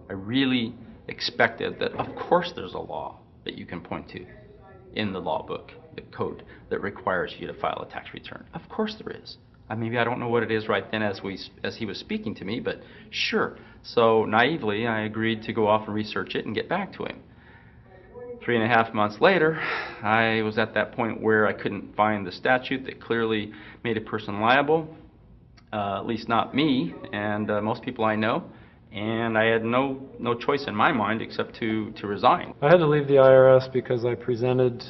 I really expected that, of course, there's a law that you can point to in the law book, the code, that requires you to file a tax return. Of course there is. Maybe I don't know what it is right then as he was speaking to me, but sure. So naively, I agreed to go off and research it and get back to him. 3.5 months later, I was at that point where I couldn't find the statute that clearly made a person liable, at least not me and most people I know, and I had no choice in my mind except to resign. I had to leave the IRS because I presented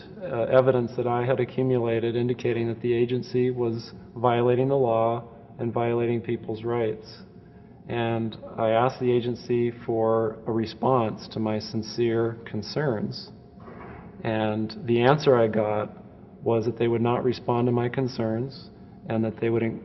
evidence that I had accumulated indicating that the agency was violating the law and violating people's rights. And I asked the agency for a response to my sincere concerns. And the answer I got was that they would not respond to my concerns and that they would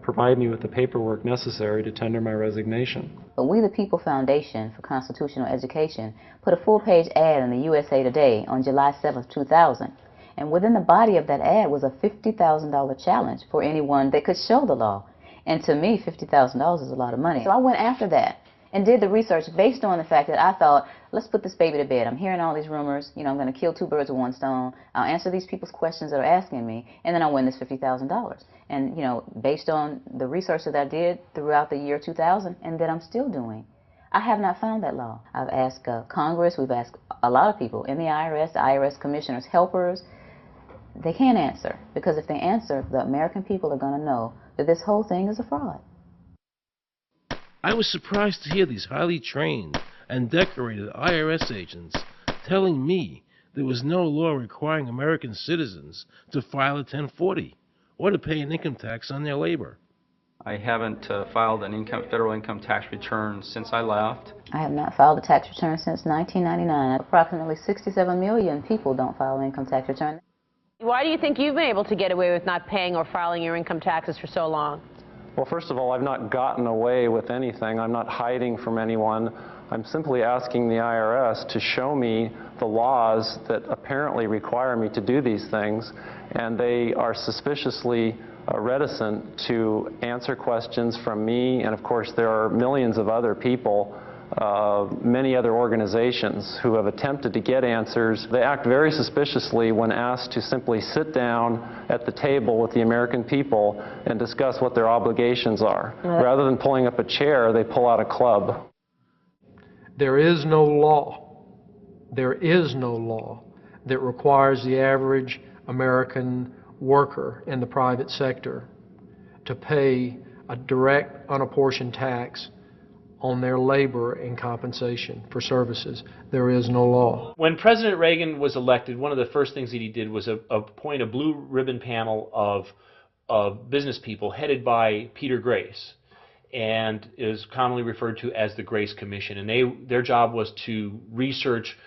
provide me with the paperwork necessary to tender my resignation. But We the People Foundation for Constitutional Education put a full-page ad in the USA Today on July 7th, 2000. And within the body of that ad was a $50,000 challenge for anyone that could show the law. And to me, $50,000 is a lot of money. So I went after that and did the research based on the fact that I thought, let's put this baby to bed. I'm hearing all these rumors. You know, I'm going to kill two birds with one stone. I'll answer these people's questions that are asking me, and then I'll win this $50,000. And, you know, based on the research that I did throughout the year 2000 and that I'm still doing, I have not found that law. I've asked Congress. We've asked a lot of people in the IRS commissioners, helpers. They can't answer, because if they answer, the American people are going to know that this whole thing is a fraud. I was surprised to hear these highly trained and decorated IRS agents telling me there was no law requiring American citizens to file a 1040 or to pay an income tax on their labor. I haven't filed an federal income tax return since I left. I have not filed a tax return since 1999. Approximately 67 million people don't file an income tax return. Why do you think you've been able to get away with not paying or filing your income taxes for so long? Well, first of all, I've not gotten away with anything. I'm not hiding from anyone. I'm simply asking the IRS to show me the laws that apparently require me to do these things, and they are suspiciously reticent to answer questions from me, and of course there are millions of other people, many other organizations who have attempted to get answers. They act very suspiciously when asked to simply sit down at the table with the American people and discuss what their obligations are. Rather than pulling up a chair, they pull out a club. There is no law that requires the average American worker in the private sector to pay a direct, unapportioned tax on their labor and compensation for services. There is no law. When President Reagan was elected, one of the first things that he did was appoint a blue ribbon panel of business people headed by Peter Grace, and is commonly referred to as the Grace Commission. And their job was to research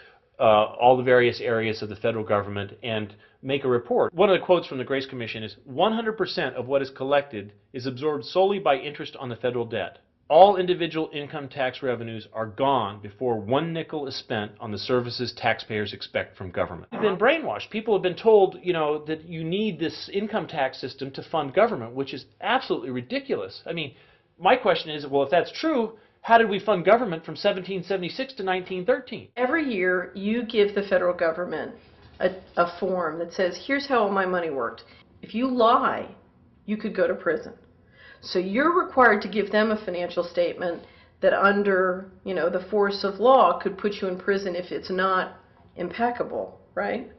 all the various areas of the federal government and make a report. One of the quotes from the Grace Commission is, 100% of what is collected is absorbed solely by interest on the federal debt. All individual income tax revenues are gone before 1 nickel is spent on the services taxpayers expect from government. We've been brainwashed. People have been told, you know, that you need this income tax system to fund government, which is absolutely ridiculous. I mean, my question is, well, if that's true, how did we fund government from 1776 to 1913? Every year, you give the federal government a form that says, here's how all my money worked. If you lie, you could go to prison. So you're required to give them a financial statement that under, you know, the force of law could put you in prison if it's not impeccable, right?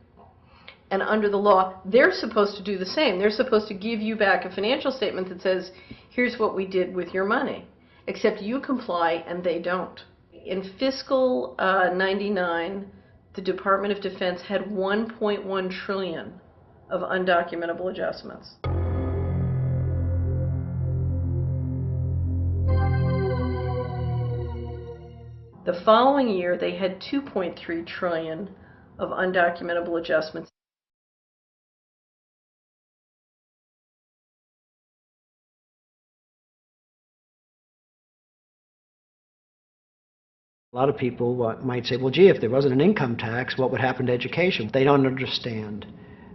And under the law, they're supposed to do the same. They're supposed to give you back a financial statement that says, here's what we did with your money. Except you comply and they don't. In fiscal 99, the Department of Defense had 1.1 trillion of undocumentable adjustments. The following year, they had 2.3 trillion of undocumentable adjustments. A lot of people might say, well, gee, if there wasn't an income tax, what would happen to education? They don't understand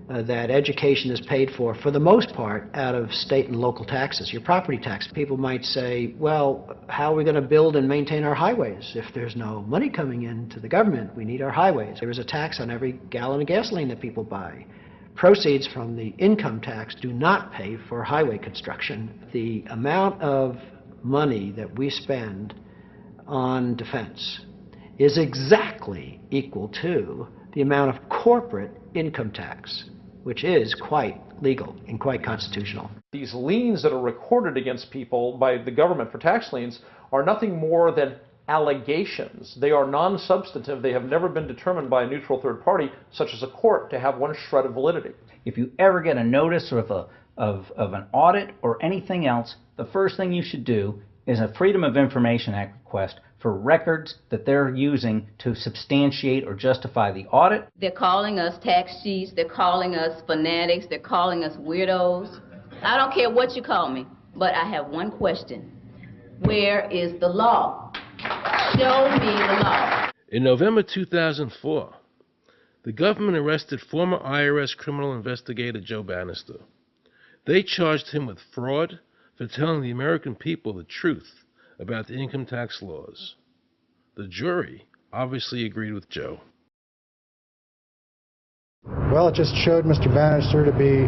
that education is paid for the most part, out of state and local taxes, your property tax. People might say, well, how are we going to build and maintain our highways if there's no money coming into the government? We need our highways. There is a tax on every gallon of gasoline that people buy. Proceeds from the income tax do not pay for highway construction. The amount of money that we spend on defense is exactly equal to the amount of corporate income tax, which is quite legal and quite constitutional. These liens that are recorded against people by the government for tax liens are nothing more than allegations. They are non-substantive. They have never been determined by a neutral third party, such as a court, to have one shred of validity. If you ever get a notice of an audit or anything else, the first thing you should do is a Freedom of Information Act request for records that they're using to substantiate or justify the audit. They're calling us tax cheats, they're calling us fanatics, they're calling us weirdos. I don't care what you call me, but I have one question. Where is the law? Show me the law. In November 2004, the government arrested former IRS criminal investigator Joe Bannister. They charged him with fraud for telling the American people the truth about the income tax laws. The jury obviously agreed with Joe. Well, it just showed Mr. Bannister to be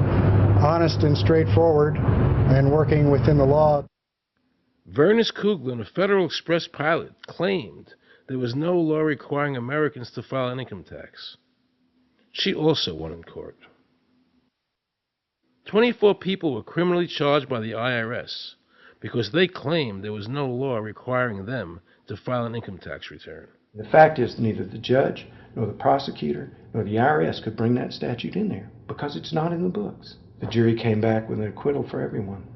honest and straightforward and working within the law. Vernice Kuglin, a Federal Express pilot, claimed there was no law requiring Americans to file an income tax. She also won in court. 24 people were criminally charged by the IRS because they claimed there was no law requiring them to file an income tax return. The fact is, neither the judge, nor the prosecutor, nor the IRS could bring that statute in there because it's not in the books. The jury came back with an acquittal for everyone.